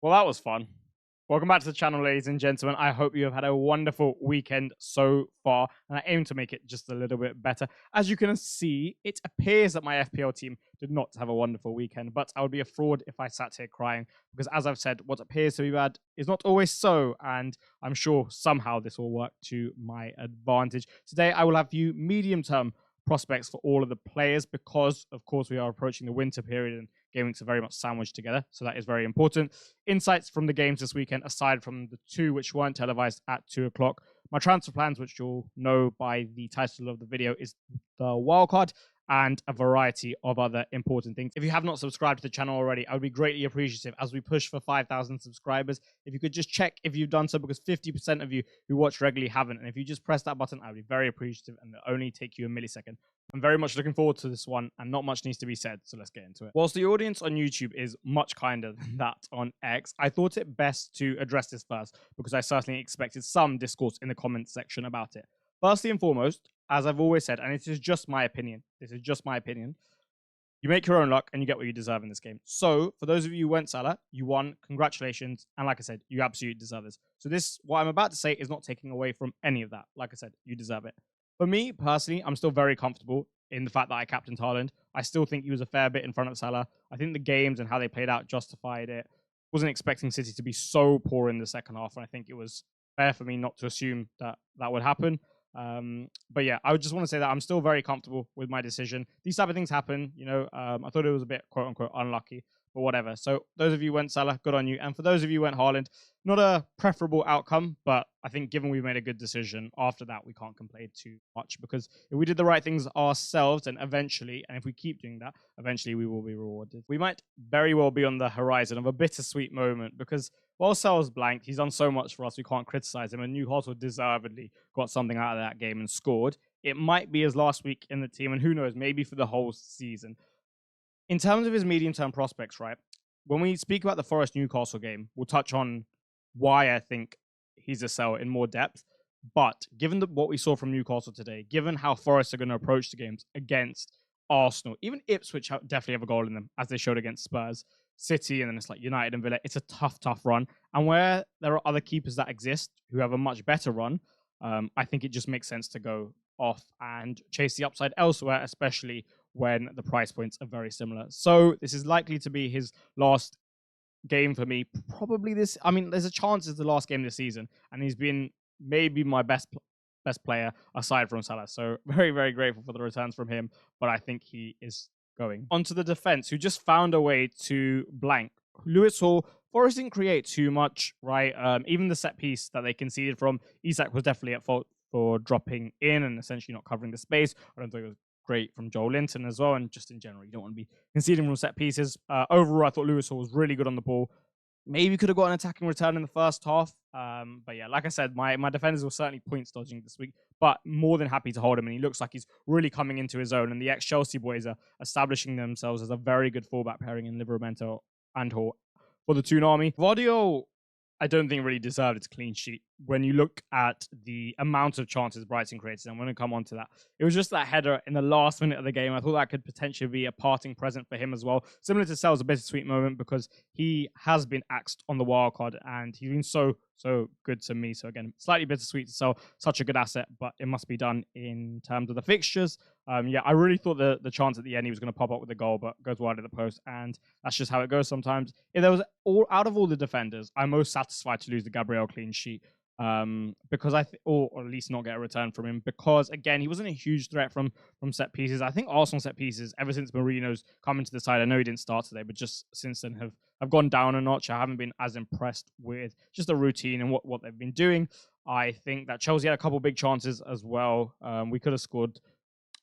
Well, that was fun. Welcome back to the channel, ladies and gentlemen. I hope you have had a wonderful weekend so far, and I aim to make it just a little bit better. As you can see, it appears that my FPL team did not have a wonderful weekend, but I would be a fraud if I sat here crying, because as I've said, what appears to be bad is not always so, and I'm sure somehow this will work to my advantage. Today, I will have you medium-term prospects for all of the players because, of course, we are approaching the winter period and game weeks are very much sandwiched together, so that is very important. Insights from the games this weekend, aside from the two which weren't televised at 2 o'clock. My transfer plans, which you'll know by the title of the video, is the wildcard and a variety of other important things. If you have not subscribed to the channel already, I would be greatly appreciative as we push for 5,000 subscribers. If you could just check if you've done so, because 50% of you who watch regularly haven't. And if you just press that button, I would be very appreciative, and it'll only take you a millisecond. I'm very much looking forward to this one, and not much needs to be said, so let's get into it. Whilst the audience on YouTube is much kinder than that on X, I thought it best to address this first, because I certainly expected some discourse in the comments section about it. Firstly and foremost, as I've always said, and it is just my opinion, you make your own luck and you get what you deserve in this game. So, for those of you who went Salah, you won, congratulations, and like I said, you absolutely deserve this. So what I'm about to say is not taking away from any of that. Like I said, you deserve it. For me, personally, I'm still very comfortable in the fact that I captained Haaland. I still think he was a fair bit in front of Salah. I think the games and how they played out justified it. Wasn't expecting City to be so poor in the second half, and I think it was fair for me not to assume that that would happen. But yeah, I would just want to say that I'm still very comfortable with my decision. These type of things happen, I thought it was a bit quote unquote unlucky, but whatever. So those of you who went Salah, good on you. And for those of you who went Haaland, not a preferable outcome, but I think given we made a good decision after that, we can't complain too much, because if we did the right things ourselves, and if we keep doing that, eventually we will be rewarded. We might very well be on the horizon of a bittersweet moment, because while Sels blanked, he's done so much for us, we can't criticize him, and Newcastle deservedly got something out of that game and scored. It might be his last week in the team, and who knows, maybe for the whole season. In terms of his medium-term prospects, right, when we speak about the Forest-Newcastle game, we'll touch on why I think he's a sell in more depth. But given what we saw from Newcastle today, given how Forest are going to approach the games against Arsenal, even Ipswich definitely have a goal in them, as they showed against Spurs, City, and then it's like United and Villa. It's a tough run. And where there are other keepers that exist who have a much better run, I think it just makes sense to go off and chase the upside elsewhere, especially when the price points are very similar. So this is likely to be his last game for me. Probably this. I mean, there's a chance it's the last game this season, and he's been maybe my best player aside from Salah. So very, very grateful for the returns from him, but I think he is going. Onto the defense, who just found a way to blank. Lewis Hall, Forest didn't create too much, right? Even the set piece that they conceded from, Isak was definitely at fault for dropping in and essentially not covering the space. I don't think it was great from Joel Linton as well, and just in general, you don't want to be conceding from set pieces. Overall, I thought Lewis Hall was really good on the ball. Maybe could have got an attacking return in the first half. But yeah, like I said, my defenders were certainly points dodging this week, but more than happy to hold him. And he looks like he's really coming into his own. And the ex-Chelsea boys are establishing themselves as a very good fullback pairing in Livramento and Hall for the Toon Army. Vardio, I don't think really deserved its clean sheet when you look at the amount of chances Brighton created. I'm going to come on to that. It was just that header in the last minute of the game. I thought that could potentially be a parting present for him as well. Similar to Sels, a bittersweet moment because he has been axed on the wildcard and he's been so good to me. So again, slightly bittersweet to sell such a good asset, but it must be done in terms of the fixtures. Yeah, I really thought the chance at the end he was going to pop up with a goal, but goes wide of the post, and that's just how it goes sometimes. If there was out of all the defenders, I'm most satisfied to lose the Gabriel clean sheet. Because or at least not get a return from him, because again, he wasn't a huge threat from set pieces. I think Arsenal set pieces, ever since Marino's come into the side, I know he didn't start today, but just since then have gone down a notch. I haven't been as impressed with just the routine and what they've been doing. I think that Chelsea had a couple big chances as well. We could have scored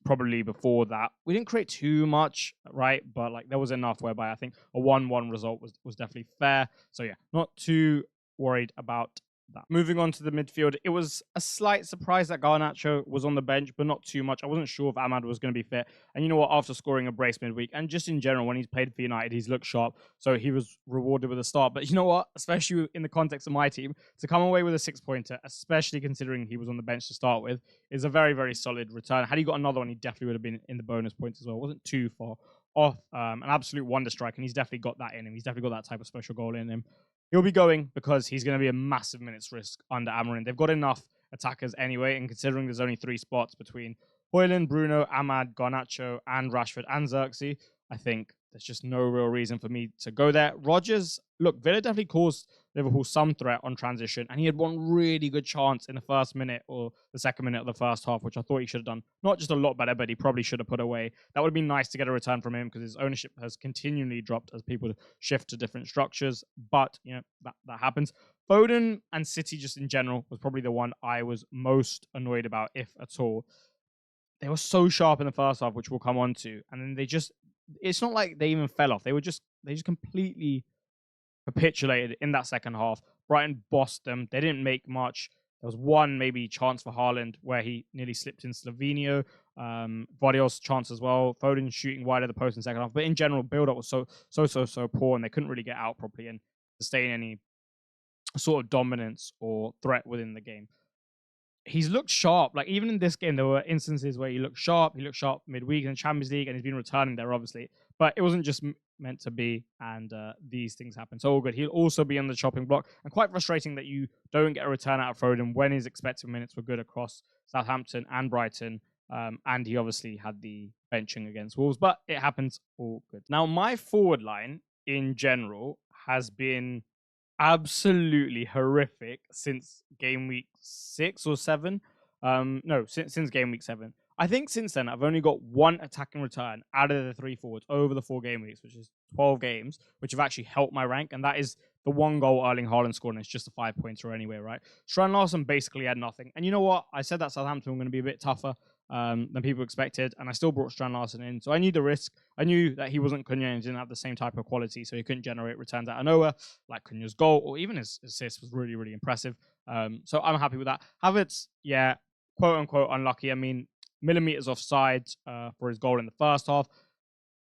probably before that. We didn't create too much, right? But like there was enough whereby I think a 1-1 result was definitely fair. So yeah, not too worried about that. Moving on to the midfield, it was a slight surprise that Garnacho was on the bench, but not too much. I wasn't sure if Ahmad was going to be fit. And you know what? After scoring a brace midweek, and just in general, when he's played for United, he's looked sharp. So he was rewarded with a start. But you know what? Especially in the context of my team, to come away with a 6-pointer, especially considering he was on the bench to start with, is a very, very solid return. Had he got another one, he definitely would have been in the bonus points as well. It wasn't too far off. An absolute wonder strike, and he's definitely got that in him. He's definitely got that type of special goal in him. He'll be going because he's going to be a massive minutes risk under Amarin. They've got enough attackers anyway, and considering there's only 3 spots between Haaland, Bruno, Ahmad, Garnacho, and Rashford and Xerxes, I think there's just no real reason for me to go there. Rodgers, look, Villa definitely caused Liverpool some threat on transition, and he had one really good chance in the first minute or the second minute of the first half, which I thought he should have done. Not just a lot better, but he probably should have put away. That would have been nice to get a return from him because his ownership has continually dropped as people shift to different structures, but that happens. Foden and City just in general was probably the one I was most annoyed about, if at all. They were so sharp in the first half, which we'll come on to, and then it's not like they even fell off. They just completely capitulated in that second half. Brighton bossed them. They didn't make much. There was one maybe chance for Haaland where he nearly slipped in Slovenia. Vardy's chance as well. Foden shooting wide of the post in the second half. But in general, build-up was so poor, and they couldn't really get out properly and sustain any sort of dominance or threat within the game. He's looked sharp. Like, even in this game, there were instances where he looked sharp. He looked sharp midweek in the Champions League, and he's been returning there, obviously. But it wasn't just meant to be, and these things happen. So all good. He'll also be on the chopping block. And quite frustrating that you don't get a return out of Foden when his expected minutes were good across Southampton and Brighton. And he obviously had the benching against Wolves. But it happens. All good. Now, my forward line, in general, has been absolutely horrific since game week 6 or 7. Since game week 7. I think since then I've only got 1 attacking return out of the 3 forwards over the 4 game weeks, which is 12 games, which have actually helped my rank, and that is the 1 goal Erling Haaland scored, and it's just a 5-pointer anyway, right? Strand Larsen basically had nothing, and you know what? I said that Southampton were going to be a bit tougher than people expected, and I still brought Strand Larsen in, so I knew the risk. I knew that he wasn't Cunha and didn't have the same type of quality, so he couldn't generate returns out of nowhere, like Cunha's goal, or even his assist was really, really impressive. So I'm happy with that. Havertz, yeah, quote-unquote unlucky. I mean, millimeters offside for his goal in the first half.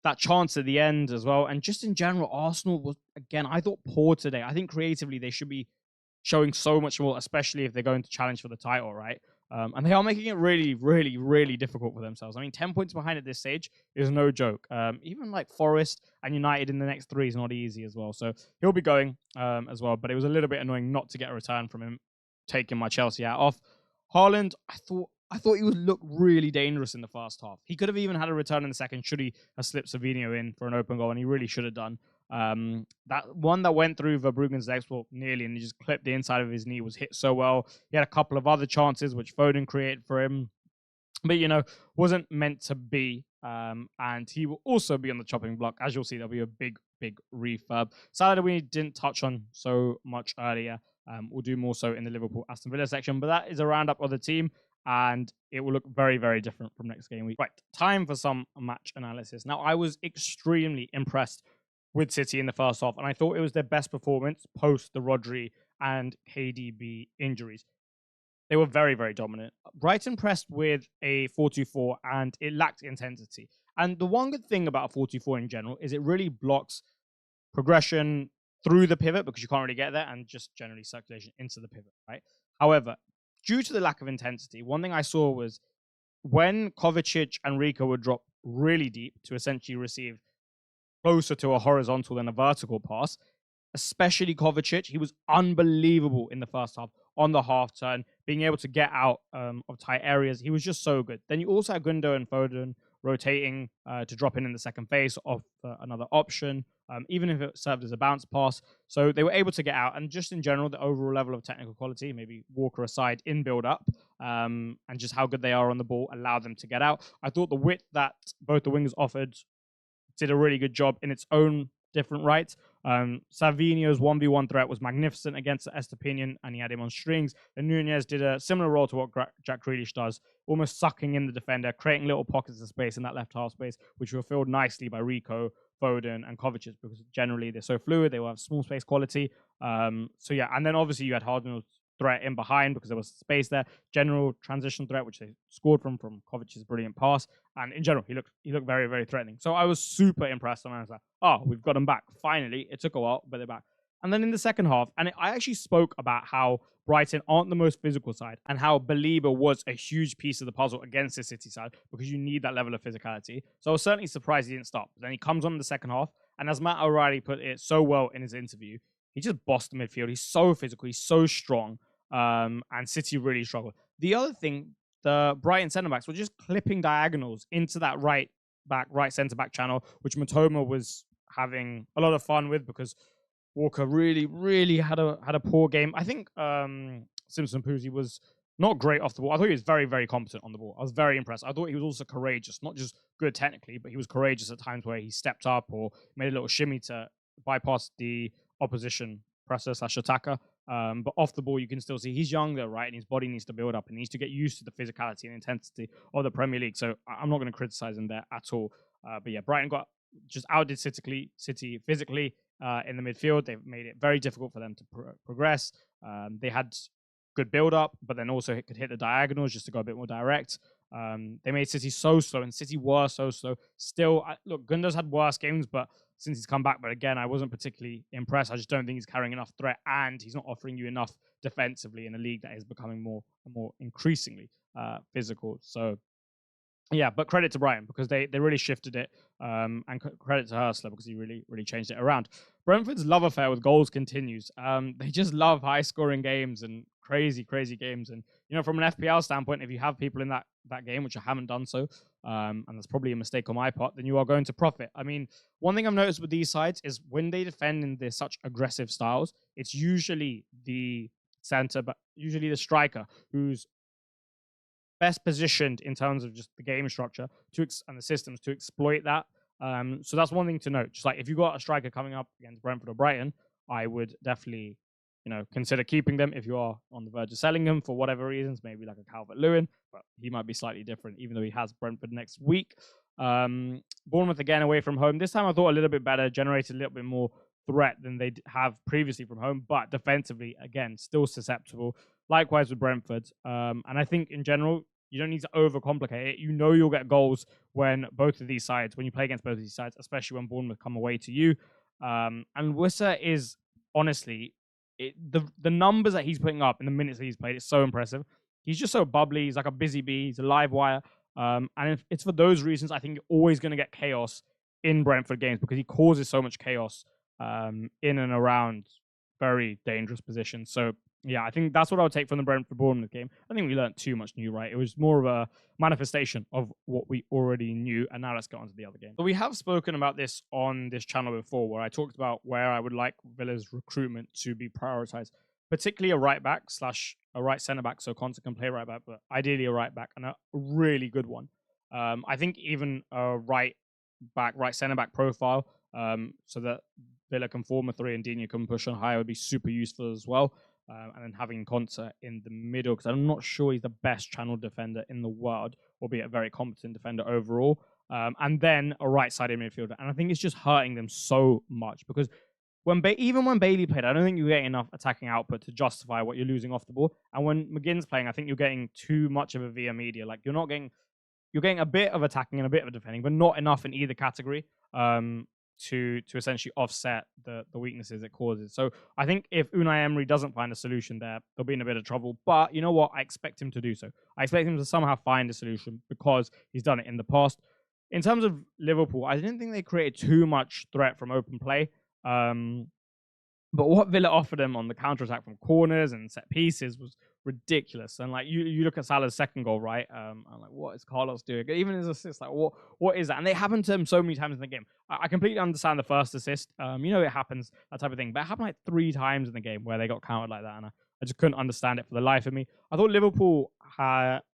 That chance at the end as well. And just in general, Arsenal was, again, I thought poor today. I think creatively they should be showing so much more, especially if they're going to challenge for the title, right? And they are making it really, really, really difficult for themselves. I mean, 10 points behind at this stage is no joke. Even like Forest and United in the next 3 is not easy as well. So he'll be going as well. But it was a little bit annoying not to get a return from him, taking my Chelsea hat off. Haaland, I thought he would look really dangerous in the first half. He could have even had a return in the second should he have slipped Savinho in for an open goal, and he really should have done. That one that went through Verbruggen's legs, well, nearly, and he just clipped the inside of his knee, was hit so well. He had a couple of other chances which Foden created for him, but wasn't meant to be. And he will also be on the chopping block. As you'll see, there'll be a big refurb. Salah we didn't touch on so much earlier. We'll do more so in the Liverpool-Aston Villa section, but that is a roundup of the team, and it will look very, very different from next game week. Right, time for some match analysis. Now, I was extremely impressed with City in the first half, and I thought it was their best performance post the Rodri and KDB injuries. They were very, very dominant. Brighton pressed with a 4-2-4, and it lacked intensity. And the one good thing about a 4-2-4 in general is it really blocks progression through the pivot because you can't really get there, and just generally circulation into the pivot, right? However, due to the lack of intensity, one thing I saw was when Kovacic and Rico would drop really deep to essentially receive closer to a horizontal than a vertical pass, especially Kovacic, he was unbelievable in the first half on the half turn, being able to get out of tight areas. He was just so good. Then you also had Gundo and Foden rotating to drop in the second phase of another option, even if it served as a bounce pass. So they were able to get out, and just in general, the overall level of technical quality, maybe Walker aside, in build-up, and just how good they are on the ball, allowed them to get out. I thought the width that both the wingers offered did a really good job in its own different right. Savinho's 1v1 threat was magnificent against Estepinian, and he had him on strings. And Nunez did a similar role to what Jack Grealish does, almost sucking in the defender, creating little pockets of space in that left half space, which were filled nicely by Rico, Foden, and Kovacic, because generally they're so fluid, they will have small space quality. And then obviously you had Haaland's threat in behind because there was space there. General transition threat, which they scored from Kovacic's brilliant pass. And in general, he looked very, very threatening. So I was super impressed, and I was like, oh, we've got him back. Finally, it took a while, but they're back. And then in the second half, and I actually spoke about how Brighton aren't the most physical side, and how Belieber was a huge piece of the puzzle against the City side, because you need that level of physicality. So I was certainly surprised he didn't stop. But then he comes on in the second half, and as Matt O'Reilly put it so well in his interview, he just bossed the midfield. He's so physical. He's so strong. And City really struggled. The other thing, the Brighton centre-backs were just clipping diagonals into that right centre-back channel, which Matoma was having a lot of fun with because Walker really, really had a poor game. I think Simpson Puzzi was not great off the ball. I thought he was very, very competent on the ball. I was very impressed. I thought he was also courageous, not just good technically, but he was courageous at times where he stepped up or made a little shimmy to bypass the opposition presser / attacker. But off the ball, you can still see he's younger, right? And his body needs to build up and needs to get used to the physicality and intensity of the Premier League. So I'm not going to criticize him there at all. But yeah, Brighton just outdid City physically in the midfield. They've made it very difficult for them to progress. They had good build-up, but then also could hit the diagonals just to go a bit more direct. They made City so slow, and City were so slow. Still, look, Gundo's had worse games, but since he's come back, but again, I wasn't particularly impressed. I just don't think he's carrying enough threat, and he's not offering you enough defensively in a league that is becoming more and more increasingly physical. So, yeah, but credit to Brighton because they really shifted it, and credit to Hurstler because he really, really changed it around. Brentford's love affair with goals continues. They just love high-scoring games and crazy, crazy games. And, you know, from an FPL standpoint, if you have people in that game, which I haven't done so, and that's probably a mistake on my part, then you are going to profit. I mean, one thing I've noticed with these sides is when they defend in such aggressive styles, it's usually the center, but usually the striker who's best positioned in terms of just the game structure and the systems to exploit that. So that's one thing to note. Just like if you got a striker coming up against Brentford or Brighton, I would definitely, consider keeping them if you are on the verge of selling them for whatever reasons, maybe like a Calvert-Lewin, but he might be slightly different, even though he has Brentford next week. Bournemouth again away from home. This time I thought a little bit better, generated a little bit more threat than they have previously from home, but defensively, again, still susceptible. Likewise with Brentford. And I think in general, you don't need to overcomplicate it. You know you'll get goals when you play against both of these sides, especially when Bournemouth come away to you. And Wissa is, honestly, the numbers that he's putting up in the minutes that he's played is so impressive. He's just so bubbly. He's like a busy bee. He's a live wire. And if it's for those reasons, I think you're always going to get chaos in Brentford games because he causes so much chaos in and around very dangerous positions. So, yeah, I think that's what I would take from the Brentford-Bournemouth game. I think we learned too much new, right? It was more of a manifestation of what we already knew. And now let's get on to the other game. So we have spoken about this on this channel before, where I talked about where I would like Villa's recruitment to be prioritized, particularly a right back / a right centre back. So Conte can play right back, but ideally a right back and a really good one. I think even a right centre back profile, so that Villa can form a 3 and Digne can push on higher would be super useful as well. And then having Conte in the middle, because I'm not sure he's the best channel defender in the world, albeit a very competent defender overall. And then a right-sided midfielder. And I think it's just hurting them so much because even when Bailey played, I don't think you're getting enough attacking output to justify what you're losing off the ball. And when McGinn's playing, I think you're getting too much of a via media. Like you're getting a bit of attacking and a bit of defending, but not enough in either category. To essentially offset the weaknesses it causes. So I think if Unai Emery doesn't find a solution there, they'll be in a bit of trouble. But you know what? I expect him to do so. I expect him to somehow find a solution because he's done it in the past. In terms of Liverpool, I didn't think they created too much threat from open play. But what Villa offered them on the counter-attack from corners and set pieces was ridiculous. And like you look at Salah's second goal, right? I'm like, what is Carlos doing? Even his assist, like what is that? And they happened to him so many times in the game. I completely understand the first assist. It happens, that type of thing. But it happened like 3 times in the game where they got countered like that. And I just couldn't understand it for the life of me. I thought Liverpool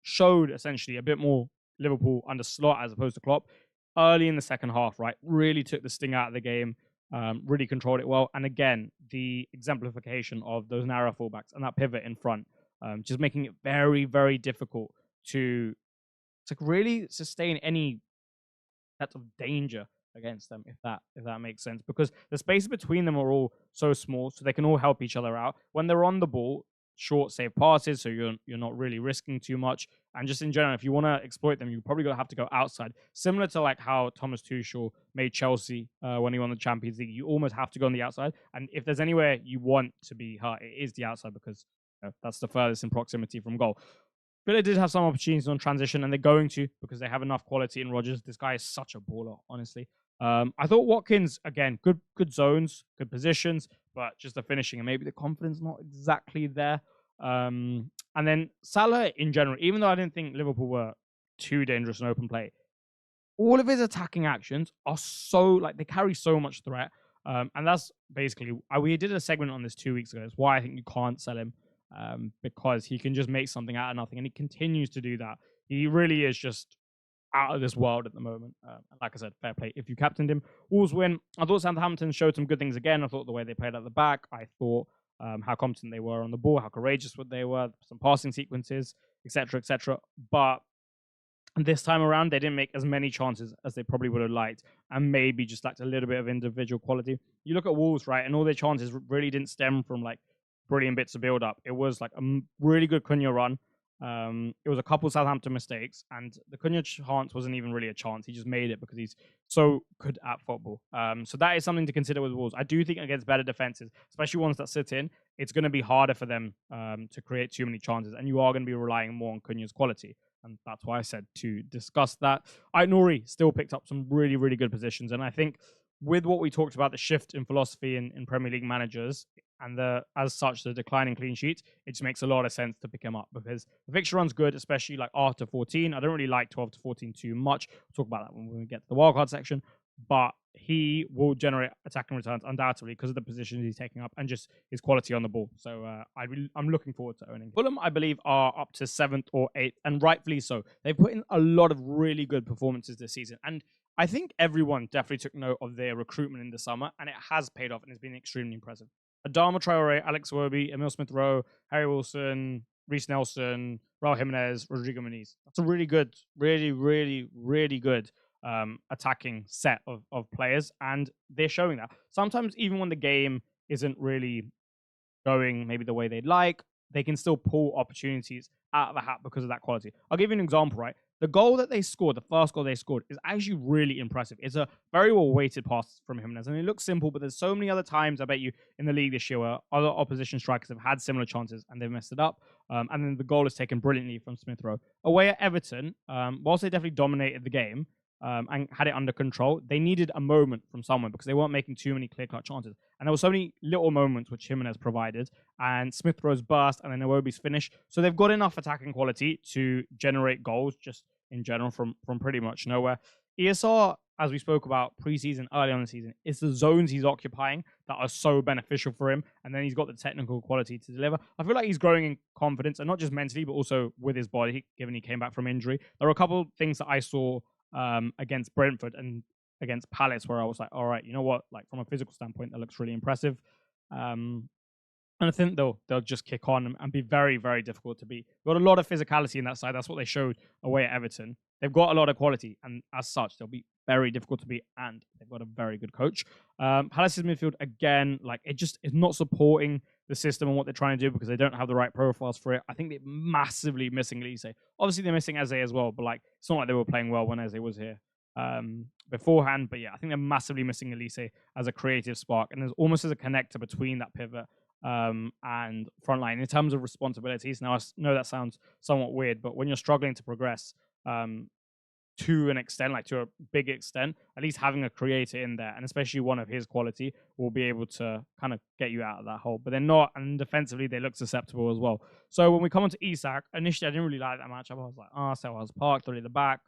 showed essentially a bit more Liverpool under Slot as opposed to Klopp early in the second half, right? Really took the sting out of the game. Really controlled it well. And again, the exemplification of those narrow fullbacks and that pivot in front, just making it very, very difficult to really sustain any type of danger against them, if that makes sense. Because the spaces between them are all so small, so they can all help each other out. When they're on the ball, short safe passes, so you're not really risking too much. And just in general, if you want to exploit them, you're probably going to have to go outside. Similar to like how Thomas Tuchel made Chelsea when he won the Champions League. You almost have to go on the outside. And if there's anywhere you want to be hurt, it is the outside because that's the furthest in proximity from goal. Villa did have some opportunities on transition, and they're going to because they have enough quality in Rodgers. This guy is such a baller, honestly. I thought Watkins, again, good zones, good positions, but just the finishing and maybe the confidence not exactly there. And then Salah in general, even though I didn't think Liverpool were too dangerous in open play, all of his attacking actions are so, like, they carry so much threat. And that's basically, we did a segment on this 2 weeks ago. It's why I think you can't sell him, because he can just make something out of nothing. And he continues to do that. He really is just out of this world at the moment. And like I said, fair play if you captained him. Wolves win. I thought Southampton showed some good things again. I thought the way they played at the back. I thought how competent they were on the ball, how courageous they were, some passing sequences, etc., etc. But this time around, they didn't make as many chances as they probably would have liked, and maybe just lacked a little bit of individual quality. You look at Wolves, right, and all their chances really didn't stem from like brilliant bits of build up. It was like a really good Cunha run. It was a couple Southampton mistakes, and the Cunha chance wasn't even really a chance. He just made it because he's so good at football. So that is something to consider with Wolves. I do think against better defenses, especially ones that sit in, it's going to be harder for them to create too many chances, and you are going to be relying more on Cunha's quality. And that's why I said to discuss that. Nuri still picked up some really, really good positions. And I think with what we talked about, the shift in philosophy in Premier League managers and as such, the declining clean sheets, it just makes a lot of sense to pick him up because the fixture run's good, especially like after 14. I don't really like 12 to 14 too much. We'll talk about that when we get to the wildcard section. But he will generate attacking returns undoubtedly because of the positions he's taking up and just his quality on the ball. So I'm looking forward to owning him. Fulham, I believe, are up to 7th or 8th, and rightfully so. They've put in a lot of really good performances this season, and I think everyone definitely took note of their recruitment in the summer, and it has paid off and it's been extremely impressive. Adama Traore, Alex Iwobi, Emil Smith-Rowe, Harry Wilson, Reece Nelson, Raul Jimenez, Rodrigo Muniz. That's a really good, really, really, really good attacking set of players, and they're showing that. Sometimes even when the game isn't really going maybe the way they'd like, they can still pull opportunities out of the hat because of that quality. I'll give you an example, right? The goal that they scored, the first goal they scored, is actually really impressive. It's a very well-weighted pass from Jimenez, and it looks simple, but there's so many other times, I bet you, in the league this year where other opposition strikers have had similar chances and they've messed it up. And then the goal is taken brilliantly from Smith-Rowe. Away at Everton, whilst they definitely dominated the game, and had it under control, they needed a moment from someone because they weren't making too many clear-cut chances. And there were so many little moments which Jimenez provided, and Smith-Rowe's burst, and then Iwobi's finish. So they've got enough attacking quality to generate goals just in general from pretty much nowhere. ESR, as we spoke about preseason, early on in the season, it's the zones he's occupying that are so beneficial for him, and then he's got the technical quality to deliver. I feel like he's growing in confidence, and not just mentally, but also with his body, given he came back from injury. There were a couple of things that I saw against Brentford and against Palace where I was like, all right, you know what? Like from a physical standpoint, that looks really impressive. And I think they'll just kick on and be very, very difficult to beat. They've got a lot of physicality in that side. That's what they showed away at Everton. They've got a lot of quality, and as such, they'll be very difficult to beat, and they've got a very good coach. Palace's midfield, again, like it just is not supporting the system and what they're trying to do because they don't have the right profiles for it. I think they're massively missing Elise. Obviously, they're missing Eze as well, but like it's not like they were playing well when Eze was here beforehand. But yeah, I think they're massively missing Elise as a creative spark, and there's almost as a connector between that pivot and frontline in terms of responsibilities. Now, I know that sounds somewhat weird, but when you're struggling to progress to an extent, like to a big extent, at least having a creator in there, and especially one of his quality, will be able to kind of get you out of that hole. But they're not, and defensively, they look susceptible as well. So when we come on to Isak, initially, I didn't really like that matchup. I was like, Selhurst Park, 3 at the back,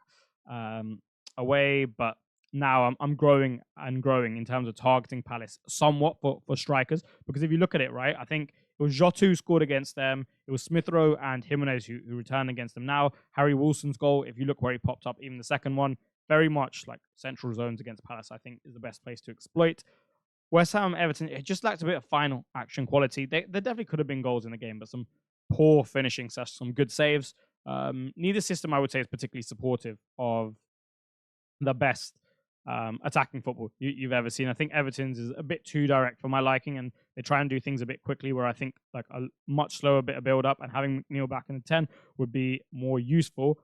away, but now I'm growing and growing in terms of targeting Palace somewhat for strikers, because if you look at it, right, I think it was Jota who scored against them. It was Smith-Rowe and Jimenez who returned against them. Now, Harry Wilson's goal, if you look where he popped up, even the second one, very much like central zones against Palace, I think is the best place to exploit. West Ham, Everton, it just lacked a bit of final action quality. There definitely could have been goals in the game, but some poor finishing, some good saves. Neither system, I would say, is particularly supportive of the best attacking football you've ever seen. I think Everton's is a bit too direct for my liking, and they try and do things a bit quickly, where I think like a much slower bit of build up and having McNeil back in the 10 would be more useful.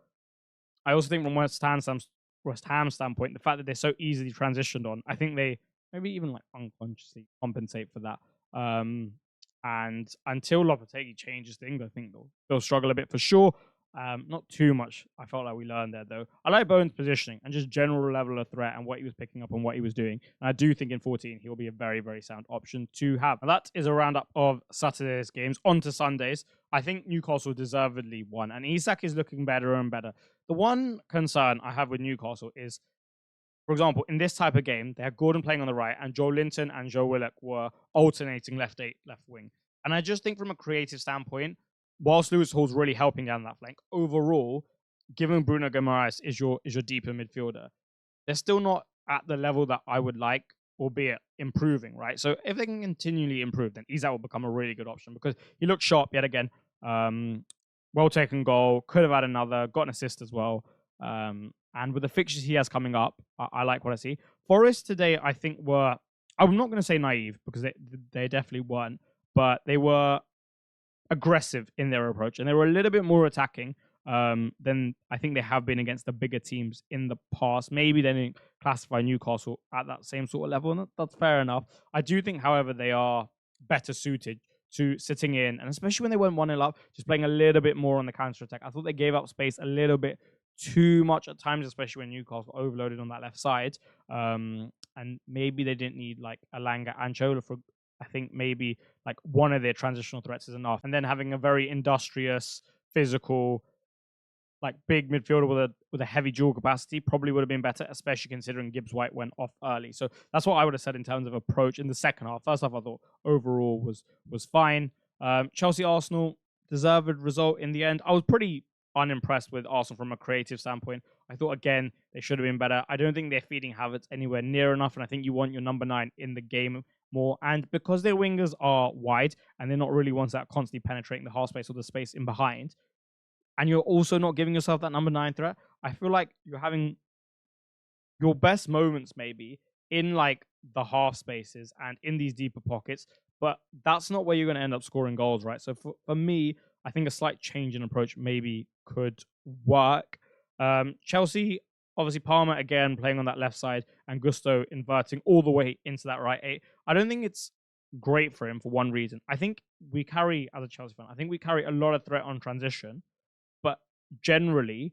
I also think from West Ham standpoint, the fact that they're so easily transitioned on, I think they maybe even like unconsciously compensate for that. And until Lopetegui changes things, I think they'll struggle a bit for sure. Not too much I felt like we learned there, though. I like Bowen's positioning and just general level of threat and what he was picking up and what he was doing. And I do think in 14, he'll be a very, very sound option to have. And that is a roundup of Saturday's games. On to Sundays. I think Newcastle deservedly won, and Isak is looking better and better. The one concern I have with Newcastle is, for example, in this type of game, they had Gordon playing on the right, and Joe Linton and Joe Willock were alternating left 8, left wing. And I just think from a creative standpoint, whilst Lewis Hall's really helping down that flank, overall, given Bruno Guimaraes is your deeper midfielder, they're still not at the level that I would like, albeit improving, right? So if they can continually improve, then Isak will become a really good option because he looked sharp yet again. Well taken goal, could have had another, got an assist as well. And with the fixtures he has coming up, I like what I see. Forest today, I think, were, I'm not going to say naive because they definitely weren't, but they were aggressive in their approach and they were a little bit more attacking than I think they have been against the bigger teams in the past. Maybe they didn't classify Newcastle at that same sort of level, and that's fair enough. I do think, however, they are better suited to sitting in, and especially when they went 1-0 up, just playing a little bit more on the counter-attack. I thought they gave up space a little bit too much at times, especially when Newcastle overloaded on that left side. And maybe they didn't need like Alanga and Chola for, I think maybe like one of their transitional threats is enough. And then having a very industrious, physical, like big midfielder with a heavy dual capacity probably would have been better, especially considering Gibbs White went off early. So that's what I would have said in terms of approach in the second half. First half, I thought overall was fine. Chelsea Arsenal, deserved result in the end. I was pretty unimpressed with Arsenal from a creative standpoint. I thought, again, they should have been better. I don't think they're feeding Havertz anywhere near enough, and I think you want your number 9 in the game more. And because their wingers are wide and they're not really ones that are constantly penetrating the half space or the space in behind, and you're also not giving yourself that number 9 threat, I feel like you're having your best moments maybe in like the half spaces and in these deeper pockets, but that's not where you're going to end up scoring goals, right? So for me, I think a slight change in approach maybe could work. Chelsea, obviously Palmer again playing on that left side and Gusto inverting all the way into that right 8. I don't think it's great for him for one reason. I think we carry, as a Chelsea fan, I think we carry a lot of threat on transition, but generally,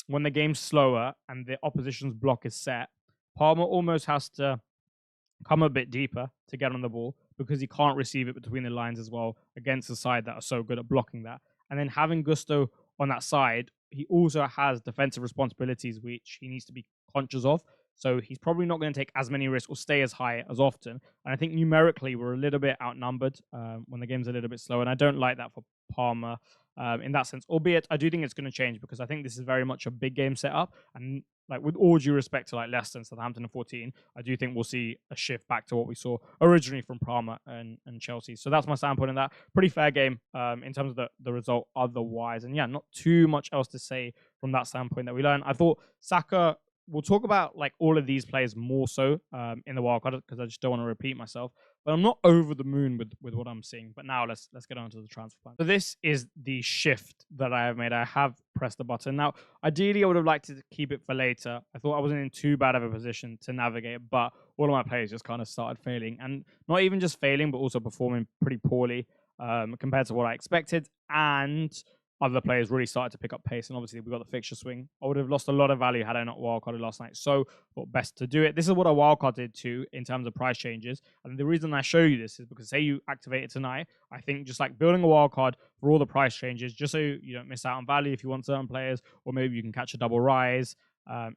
when the game's slower and the opposition's block is set, Palmer almost has to come a bit deeper to get on the ball because he can't receive it between the lines as well against the side that are so good at blocking that. And then having Gusto on that side, he also has defensive responsibilities which he needs to be conscious of. So he's probably not going to take as many risks or stay as high as often. And I think numerically we're a little bit outnumbered when the game's a little bit slow. And I don't like that for Palmer in that sense. Albeit I do think it's going to change because I think this is very much a big game setup. And like with all due respect to like Leicester and Southampton in 14, I do think we'll see a shift back to what we saw originally from Palmer and Chelsea. So that's my standpoint on that. Pretty fair game in terms of the result otherwise. And yeah, not too much else to say from that standpoint that we learned. I thought Saka, we'll talk about like all of these players more so in the wildcard because I just don't want to repeat myself. But I'm not over the moon with what I'm seeing. But now let's get on to the transfer plan. So this is the shift that I have made. I have pressed the button. Now, ideally, I would have liked to keep it for later. I thought I wasn't in too bad of a position to navigate, but all of my players just kind of started failing. And not even just failing, but also performing pretty poorly compared to what I expected. And other players really started to pick up pace, and obviously we got the fixture swing. I would have lost a lot of value had I not wildcarded last night, so thought best to do it. This is what I wildcarded too in terms of price changes, and the reason I show you this is because say you activate it tonight, I think just like building a wildcard for all the price changes, just so you don't miss out on value if you want certain players, or maybe you can catch a double rise,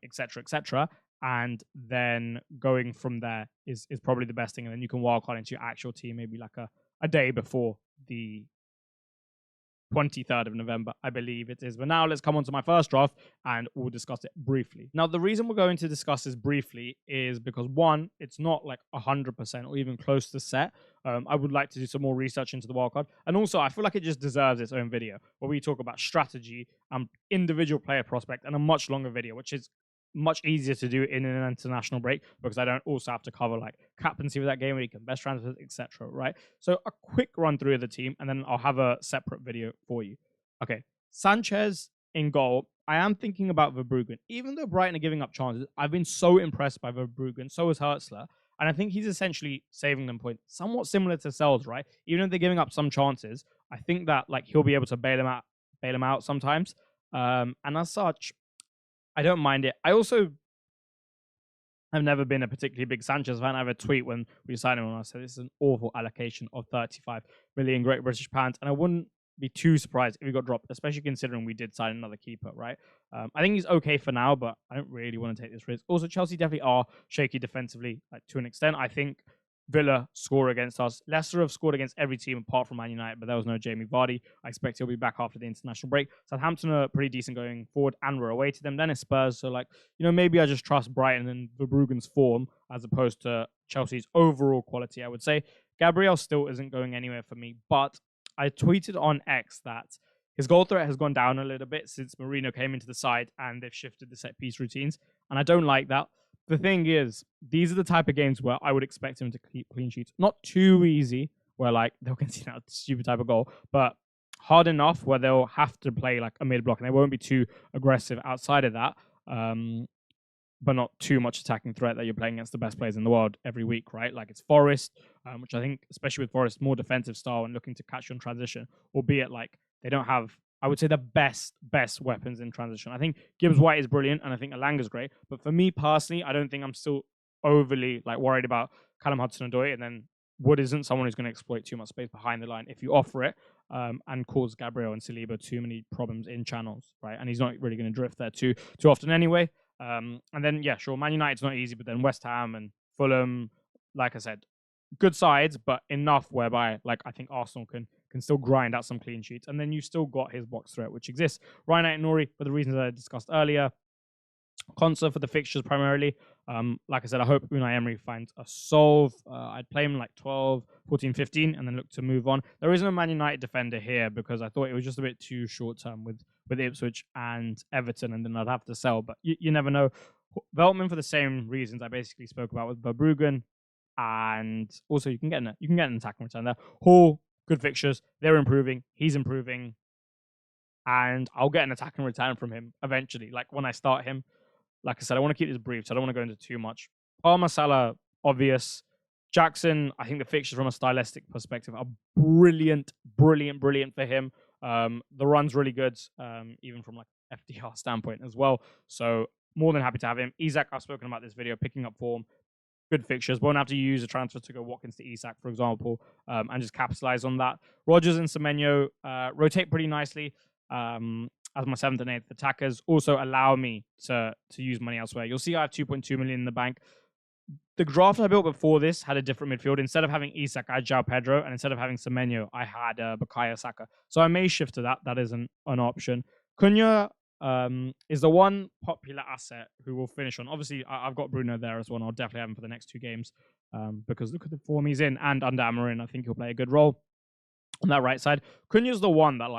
etc., etc. And then going from there is probably the best thing, and then you can wildcard into your actual team maybe like a day before the 23rd of November, I believe it is. But now let's come on to my first draft and we'll discuss it briefly. Now, the reason we're going to discuss this briefly is because one, it's not like 100% or even close to set. I would like to do some more research into the wildcard. And also, I feel like it just deserves its own video where we talk about strategy, individual player prospect, and a much longer video, which is much easier to do in an international break because I don't also have to cover like captaincy with that game week and best transfers, etc. Right? So a quick run through of the team, and then I'll have a separate video for you. Okay, Sanchez in goal. I am thinking about Verbruggen. Even though Brighton are giving up chances, I've been so impressed by Verbruggen. So is Hertzler, and I think he's essentially saving them points, somewhat similar to Sels, right? Even if they're giving up some chances, I think that like he'll be able to bail them out sometimes. And as such, I don't mind it. I also have never been a particularly big Sanchez fan. I have a tweet when we signed him and I said this is an awful allocation of 35 million Great British pounds. And I wouldn't be too surprised if he got dropped, especially considering we did sign another keeper, right? I think he's okay for now, but I don't really want to take this risk. Also, Chelsea definitely are shaky defensively, like, to an extent. I think Villa score against us. Leicester have scored against every team apart from Man United, but there was no Jamie Vardy. I expect he'll be back after the international break. Southampton are pretty decent going forward, and we're away to them. Then it's Spurs, so maybe I just trust Brighton and Verbruggen's form as opposed to Chelsea's overall quality, I would say. Gabriel still isn't going anywhere for me, but I tweeted on X that his goal threat has gone down a little bit since Mourinho came into the side and they've shifted the set piece routines, and I don't like that. The thing is, these are the type of games where I would expect him to keep clean sheets. Not too easy, where they'll concede a stupid type of goal, but hard enough where they'll have to play like a mid block and they won't be too aggressive outside of that. But not too much attacking threat that you're playing against the best players in the world every week, right? Like it's Forest, which I think, especially with Forest, more defensive style and looking to catch you on transition, albeit they don't have, I would say, the best weapons in transition. I think Gibbs White is brilliant, and I think Alanga's great. But for me personally, I don't think I'm still overly worried about Callum Hudson-Odoi, and then Wood isn't someone who's going to exploit too much space behind the line if you offer it, and cause Gabriel and Saliba too many problems in channels, right? And he's not really going to drift there too often anyway. And then, yeah, sure, Man United's not easy, but then West Ham and Fulham, like I said, good sides, but enough whereby I think Arsenal can still grind out some clean sheets. And then you still got his box threat, which exists. Ryan Aït-Nouri, for the reasons I discussed earlier. Konsa for the fixtures primarily. Like I said, I hope Unai Emery finds a solve. I'd play him 12, 14, 15, and then look to move on. There isn't a Man United defender here because I thought it was just a bit too short-term with Ipswich and Everton, and then I'd have to sell. But you never know. Veltman for the same reasons I basically spoke about with Verbruggen, and also you can get an attacking return there. Hall, good fixtures. They're improving. He's improving. And I'll get an attacking return from him eventually, when I start him. Like I said, I want to keep this brief, so I don't want to go into too much. Palmer, Salah, obvious. Jackson, I think the fixtures from a stylistic perspective are brilliant for him. The run's really good, even from FDR standpoint as well. So more than happy to have him. Isak, I've spoken about this video, picking up form. Good fixtures. Won't have to use a transfer to go Watkins to Isak, for example, and just capitalize on that. Rodgers and Semenyo rotate pretty nicely. As my 7th and 8th attackers, also allow me to use money elsewhere. You'll see I have 2.2 million in the bank. The draft I built before this had a different midfield. Instead of having Isak, I had João Pedro, and instead of having Semenyo, I had Bukayo Saka. So I may shift to that. That is an option. Cunha is the one popular asset who will finish on. Obviously, I've got Bruno there as well. I'll definitely have him for the next 2 games because look at the form he's in, and under Amorim, I think he'll play a good role on that right side. Cunha's the one that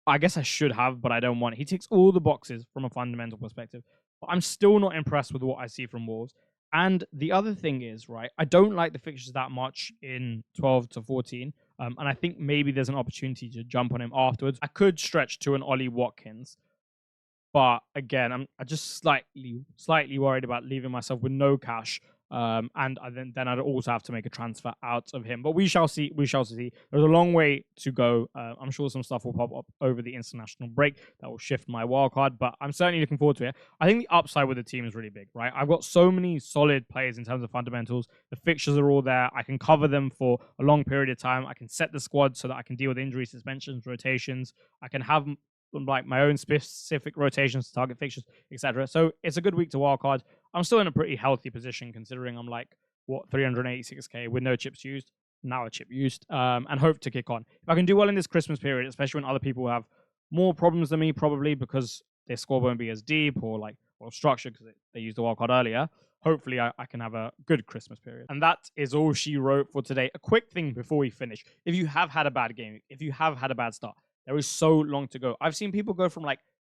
I guess I should have, but I don't want it. He ticks all the boxes from a fundamental perspective. But I'm still not impressed with what I see from Wolves. And the other thing is, right, I don't like the fixtures that much in 12 to 14. And I think maybe there's an opportunity to jump on him afterwards. I could stretch to an Ollie Watkins. But again, I'm just slightly worried about leaving myself with no cash. And then I'd also have to make a transfer out of him. But we shall see. There's a long way to go. I'm sure some stuff will pop up over the international break that will shift my wildcard, but I'm certainly looking forward to it. I think the upside with the team is really big, right? I've got so many solid players in terms of fundamentals. The fixtures are all there. I can cover them for a long period of time. I can set the squad so that I can deal with injuries, suspensions, rotations. I can have my own specific rotations to target fixtures, etc. So it's a good week to wildcard. I'm still in a pretty healthy position considering I'm 386k with no chips used, now a chip used, and hope to kick on. If I can do well in this Christmas period, especially when other people have more problems than me, probably because their squad won't be as deep or structured because they used the wildcard earlier, hopefully I can have a good Christmas period. And that is all she wrote for today. A quick thing before we finish. If you have had a bad game, if you have had a bad start, there is so long to go. I've seen people go from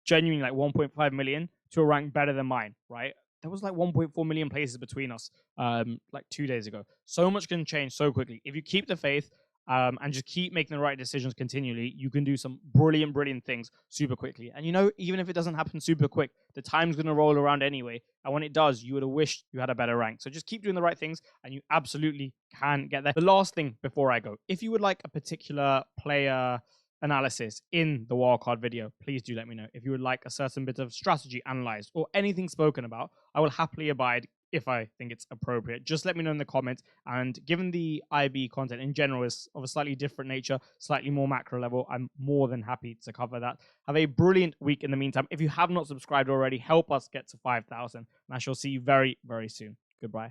genuinely 1.5 million to a rank better than mine, right? There was 1.4 million places between us 2 days ago. So much can change so quickly. If you keep the faith and just keep making the right decisions continually, you can do some brilliant things super quickly. And even if it doesn't happen super quick, the time's going to roll around anyway. And when it does, you would have wished you had a better rank. So just keep doing the right things and you absolutely can get there. The last thing before I go, if you would like a particular player analysis in the wildcard video, please do let me know. If you would like a certain bit of strategy analyzed or anything spoken about, I will happily abide if I think it's appropriate. Just let me know in the comments. And given the IB content in general is of a slightly different nature, slightly more macro level, I'm more than happy to cover that. Have a brilliant week in the meantime. If you have not subscribed already, help us get to 5,000. And I shall see you very, very soon. Goodbye.